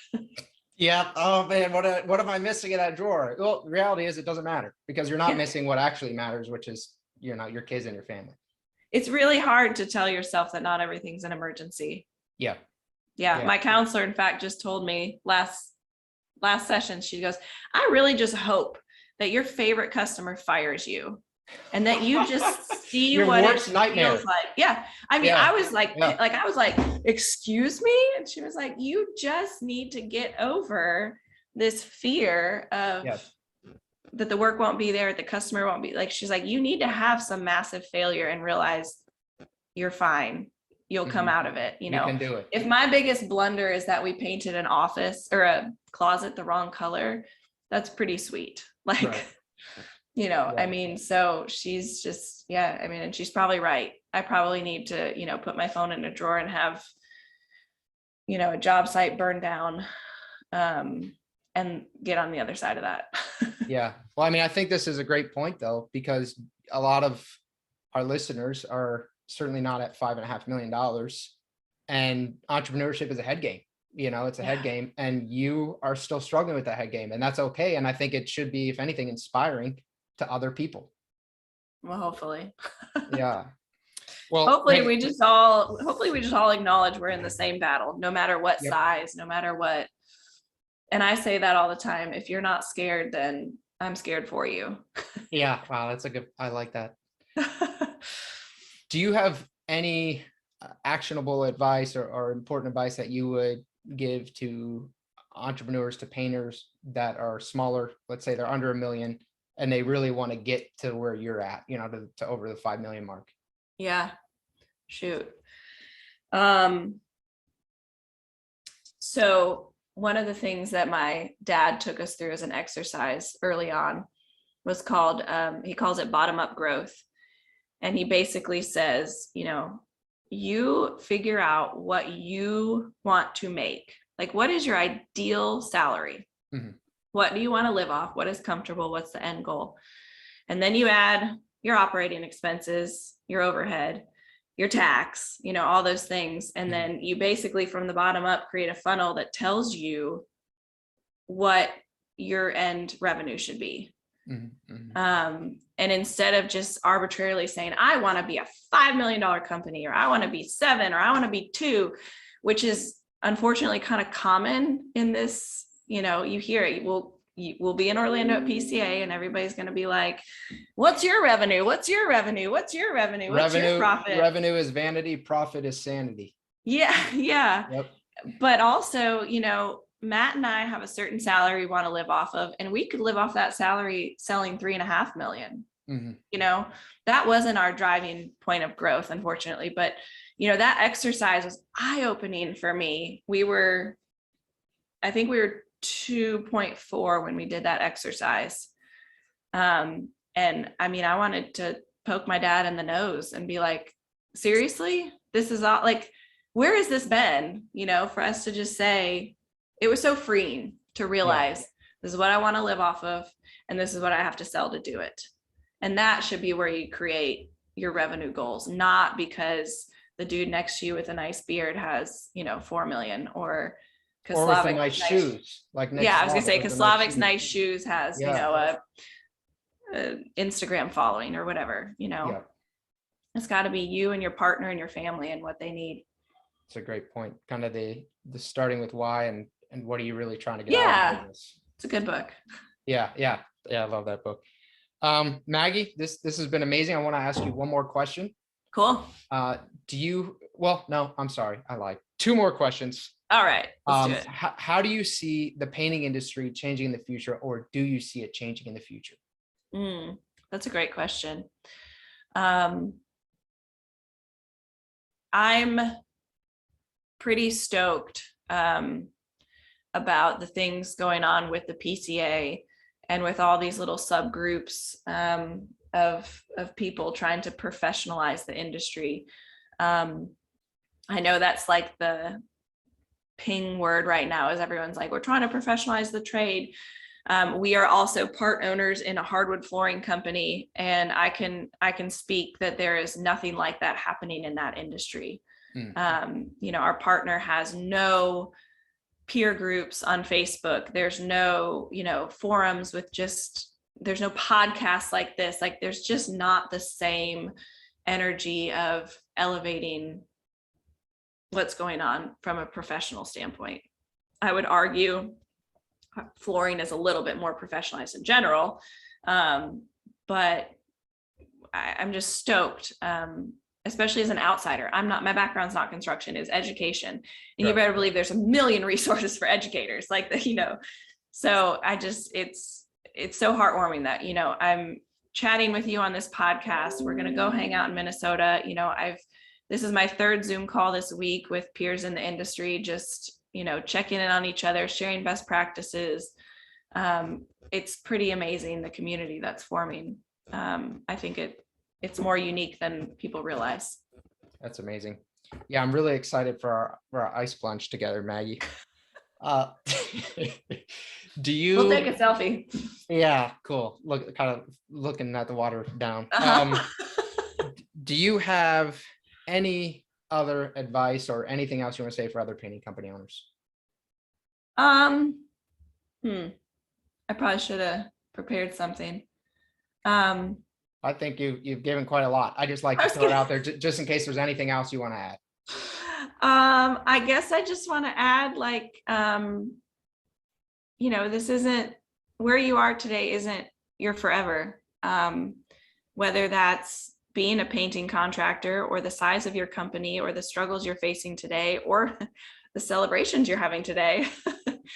Yeah. Oh man, what am I missing in that drawer? Well, the reality is it doesn't matter, because you're not missing what actually matters, which is, your kids and your family. It's really hard to tell yourself that not everything's an emergency. Yeah. My counselor, in fact, just told me last session, she goes, I really just hope that your favorite customer fires you, and that you just see what it feels like. Yeah. I mean, I was like, I was like, excuse me? And she was like, you just need to get over this fear of that the work won't be there, the customer won't be, like, she's like, you need to have some massive failure and realize you're fine. You'll come out of it. You can do it. If my biggest blunder is that we painted an office or a closet the wrong color, that's pretty sweet. Like, I mean, so she's just, I mean, and she's probably right. I probably need to, put my phone in a drawer and have, a job site burned down, and get on the other side of that. Yeah. Well, I mean, I think this is a great point though, because a lot of our listeners are certainly not at $5.5 million, and entrepreneurship is a head game. It's a head game, and you are still struggling with that head game, and that's okay. And I think it should be, if anything, inspiring to other people. Well, hopefully. Yeah. Well, Hopefully hey, we just all acknowledge we're in the same battle, no matter what yep. size, no matter what. And I say that all the time. If you're not scared, then I'm scared for you. Yeah. Wow. I like that. Do you have any actionable advice or important advice that you would give to entrepreneurs, to painters that are smaller? Let's say they're under 1 million and they really want to get to where you're at, to over the 5 million mark. Yeah, shoot. So one of the things that my dad took us through as an exercise early on was called, he calls it bottom-up growth. And he basically says, you figure out what you want to make. Like, what is your ideal salary? Mm-hmm. What do you want to live off? What is comfortable? What's the end goal? And then you add your operating expenses, your overhead, your tax, all those things. And then you basically from the bottom up create a funnel that tells you what your end revenue should be. And instead of just arbitrarily saying, I want to be a $5 million company, or I want to be 7, or I want to be 2, which is unfortunately kind of common in this, you hear it. We'll be in Orlando at PCA and everybody's going to be like, what's your revenue? What's your revenue? What's your revenue? What's your profit? Revenue is vanity, profit is sanity. Yeah. Yeah. Yep. But also, Matt and I have a certain salary we want to live off of, and we could live off that salary selling 3.5 million. That wasn't our driving point of growth, unfortunately, but that exercise was eye-opening for me. I think we were 2.4 when we did that exercise. And I mean, I wanted to poke my dad in the nose and be like, seriously, this is all, like, where has this been? For us to just say, it was so freeing to realize this is what I want to live off of, and this is what I have to sell to do it. And that should be where you create your revenue goals, not because the dude next to you with a nice beard has, 4 million, or with the nice shoes. Like, I was gonna say, because Slavic's nice shoes has, a Instagram following or whatever, It's got to be you and your partner and your family and what they need. It's a great point. Kind of the starting with why and what are you really trying to get out of this? It's a good book. Yeah. I love that book. Maggie, this has been amazing. I want to ask you one more question. Cool. No, I'm sorry. I lied. 2 more questions. All right. Let's do it. How do you see the painting industry changing in the future, or do you see it changing in the future? That's a great question. I'm pretty stoked about the things going on with the PCA and with all these little subgroups of people trying to professionalize the industry. I know that's like the ping word right now, is everyone's like, we're trying to professionalize the trade. We are also part owners in a hardwood flooring company, and I can speak that there is nothing like that happening in that industry. Our partner has no peer groups on Facebook. There's no, forums with there's no podcasts like this. Like, there's just not the same energy of elevating what's going on from a professional standpoint. I would argue flooring is a little bit more professionalized in general, but I'm just stoked, especially as an outsider. My background's not construction, it's education, and you better believe there's a million resources for educators, like so it's so heartwarming that I'm chatting with you on this podcast. We're going to go hang out in Minnesota. This is my 3rd Zoom call this week with peers in the industry, just checking in on each other, sharing best practices. It's pretty amazing, the community that's forming. I think it's more unique than people realize. That's amazing. Yeah, I'm really excited for our ice plunge together, Maggie. Do you? We'll take a selfie. Yeah, cool. Kind of looking at the water down. Do you have any other advice or anything else you want to say for other painting company owners? I probably should have prepared something. I think you've given quite a lot. I just like to throw it out there just in case there's anything else you want to add. I guess I just want to add, like, this isn't where you are today, isn't your forever. Whether that's being a painting contractor or the size of your company or the struggles you're facing today or the celebrations you're having today.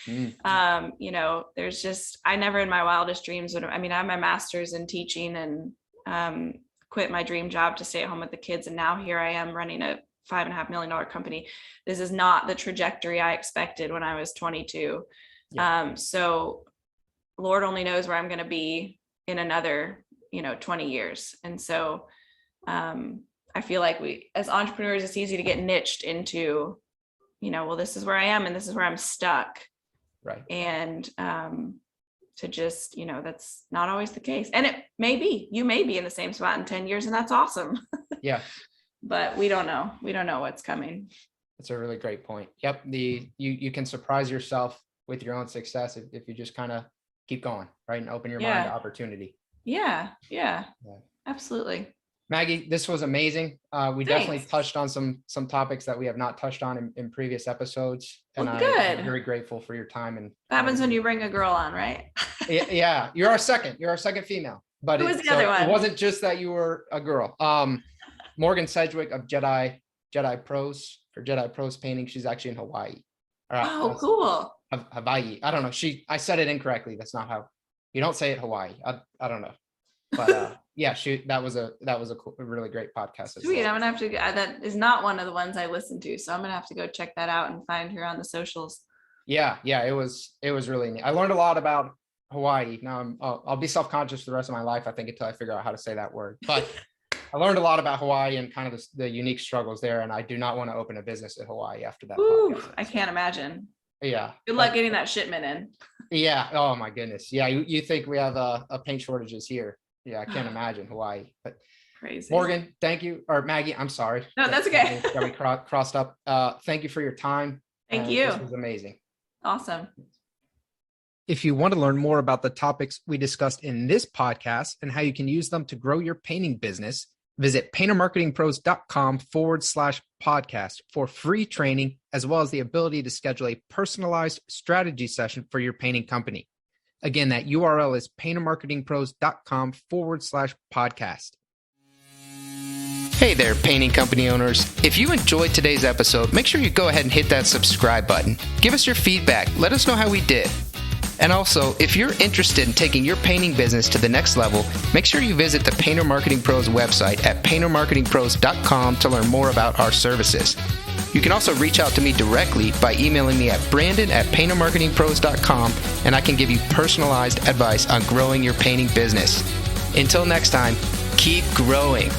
There's just, I never in my wildest dreams I have my master's in teaching and quit my dream job to stay at home with the kids. And now here I am running a $5.5 million company. This is not the trajectory I expected when I was 22. Yeah. So Lord only knows where I'm going to be in another, 20 years. And so I feel like we, as entrepreneurs, it's easy to get niched into, well, this is where I am and this is where I'm stuck. Right. And to just, that's not always the case. And you may be in the same spot in 10 years and that's awesome. Yeah. But we don't know. We don't know what's coming. That's a really great point. Yep. You can surprise yourself with your own success if you just kind of keep going, right? And open your mind to opportunity. Yeah. Absolutely. Maggie, this was amazing. We definitely touched on some topics that we have not touched on in previous episodes. And I'm very grateful for your time. And what happens when you bring a girl on, right? Yeah. You're our second female. But who was the other one? It wasn't just that you were a girl. Morgan Sedgwick of Jedi Pros Painting. She's actually in Hawaii. Oh, cool. Hawaii. I don't know. I said it incorrectly. That's not how you don't say it. Hawaii. I don't know. But yeah, that was a really great podcast. Sweet. Well. I'm gonna have to. That is not one of the ones I listened to, so I'm gonna have to go check that out and find her on the socials. Yeah. It was really neat. I learned a lot about Hawaii. Now I'll be self-conscious for the rest of my life, I think, until I figure out how to say that word. But I learned a lot about Hawaii and kind of the unique struggles there. And I do not want to open a business in Hawaii after that. Ooh, I can't imagine. Yeah. Good luck getting that shipment in. Yeah. Oh my goodness. Yeah. You think we have a paint shortages here? Yeah. I can't imagine Hawaii, but crazy. Morgan, thank you. Or Maggie, I'm sorry. No, that's okay. Got me crossed up. Thank you for your time. Thank you. This was amazing. Awesome. If you want to learn more about the topics we discussed in this podcast and how you can use them to grow your painting business, visit paintermarketingpros.com/podcast for free training, as well as the ability to schedule a personalized strategy session for your painting company. Again, that URL is paintermarketingpros.com/podcast. Hey there, painting company owners. If you enjoyed today's episode, make sure you go ahead and hit that subscribe button. Give us your feedback. Let us know how we did. And also, if you're interested in taking your painting business to the next level, make sure you visit the Painter Marketing Pros website at paintermarketingpros.com to learn more about our services. You can also reach out to me directly by emailing me at brandon@paintermarketingpros.com, and I can give you personalized advice on growing your painting business. Until next time, keep growing.